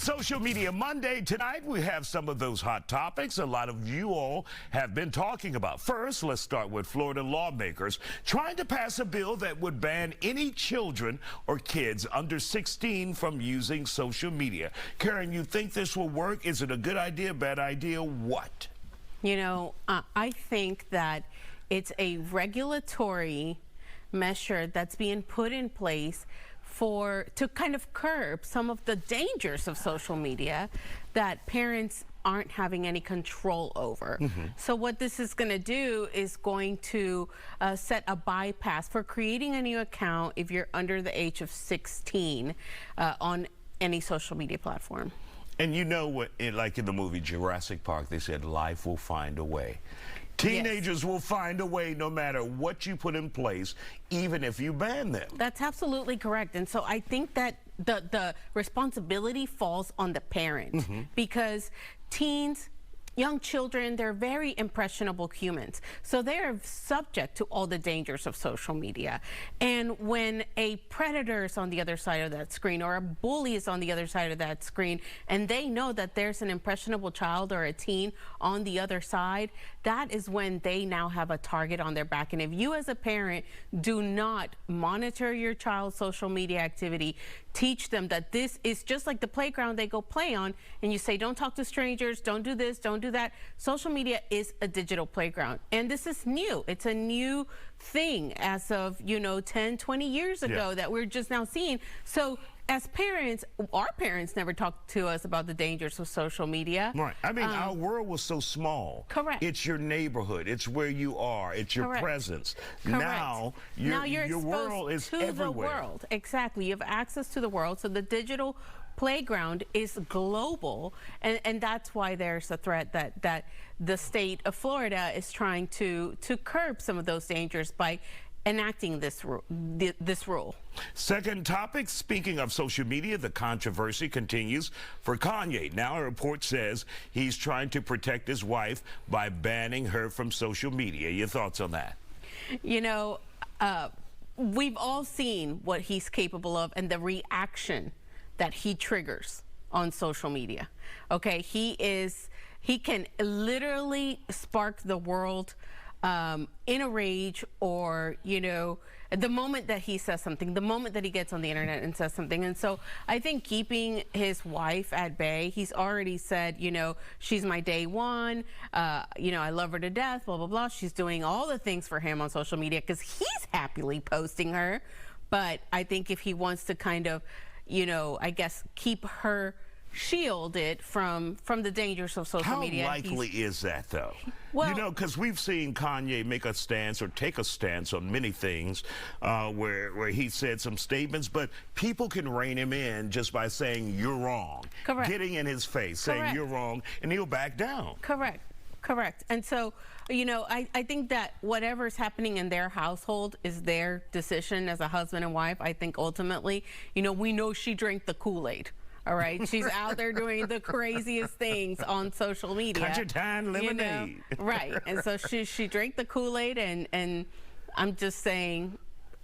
Social Media Monday. Tonight we have some of those hot topics a lot of you all have been talking about. First, let's start with Florida lawmakers trying to pass a bill that would ban any children or kids under 16 from using social media. Karen, you think this will work? Is it a good idea, bad idea, what? You know, I think that it's a regulatory measure that's being put in place to kind of curb some of the dangers of social media that parents aren't having any control over. So what this is going to do is going to set a bypass for creating a new account if you're under the age of 16 on any social media platform. And you know what, like in the movie Jurassic Park, they said life will find a way. Teenagers will find a way no matter what you put in place, even if you ban them. That's absolutely correct. And so I think that the responsibility falls on the parent because teens, young children, they're very impressionable humans. So they're subject to all the dangers of social media. And when a predator is on the other side of that screen or a bully is on the other side of that screen, and they know that there's an impressionable child or a teen on the other side, that is when they now have a target on their back. And if you as a parent do not monitor your child's social media activity, teach them that this is just like the playground they go play on, and you say, don't talk to strangers, don't do this, don't do that. Social media is a digital playground, and this is new. It's a new thing as of, 10, 20 years ago that we're just now seeing. So as parents, our parents never talked to us about the dangers of social media. Right. I mean, our world was so small. Correct. It's your neighborhood. It's where you are. It's your presence. Correct. Now, your world is to everywhere. The world. Exactly. You have access to the world. So the digital playground is global, and that's why there's a threat that the state of Florida is trying to curb some of those dangers by enacting this rule. Second topic, speaking of social media, the controversy continues for Kanye. Now a report says he's trying to protect his wife by banning her from social media. Your thoughts on that? We've all seen what he's capable of and the reaction that he triggers on social media. Okay, he can literally spark the world in a rage, or the moment that he says something, the moment that he gets on the internet and says something. And so I think keeping his wife at bay, he's already said, she's my day one, I love her to death, blah blah blah. She's doing all the things for him on social media because he's happily posting her. But I think if he wants to kind of I guess keep her shielded from the dangers of social media. How likely is that, though? Well, because we've seen Kanye make a stance or take a stance on many things where he said some statements, but people can rein him in just by saying you're wrong. Correct. Getting in his face, saying you're wrong, and he'll back down. Correct. And so, I think that whatever's happening in their household is their decision as a husband and wife. I think ultimately, we know she drank the Kool-Aid. All right, she's out there doing the craziest things on social media. Cajun lemonade. Right, and so she drank the Kool-Aid, and I'm just saying,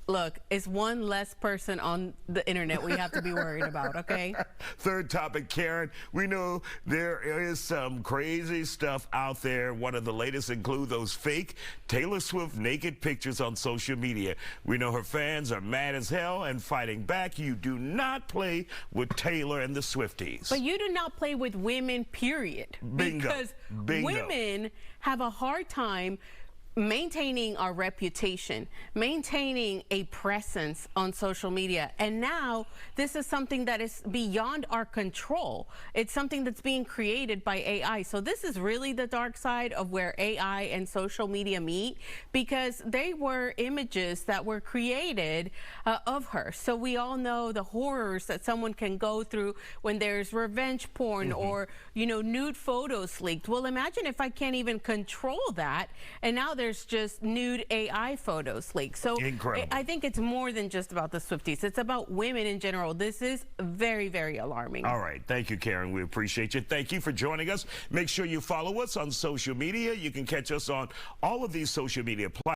look, it's one less person on the internet we have to be worried about, okay? Third topic, Karen. We know there is some crazy stuff out there. One of the latest include those fake Taylor Swift naked pictures on social media. We know her fans are mad as hell and fighting back. You do not play with Taylor and the Swifties. But you do not play with women, period. Bingo. Because Bingo. Women have a hard time maintaining our reputation, maintaining a presence on social media. And now this is something that is beyond our control. It's something that's being created by AI. So this is really the dark side of where AI and social media meet, because they were images that were created of her. So we all know the horrors that someone can go through when there's revenge porn or, nude photos leaked. Well, imagine if I can't even control that, and now there's just nude AI photos leaked. So I think it's more than just about the Swifties. It's about women in general. This is very, very alarming. All right. Thank you, Karen. We appreciate you. Thank you for joining us. Make sure you follow us on social media. You can catch us on all of these social media platforms.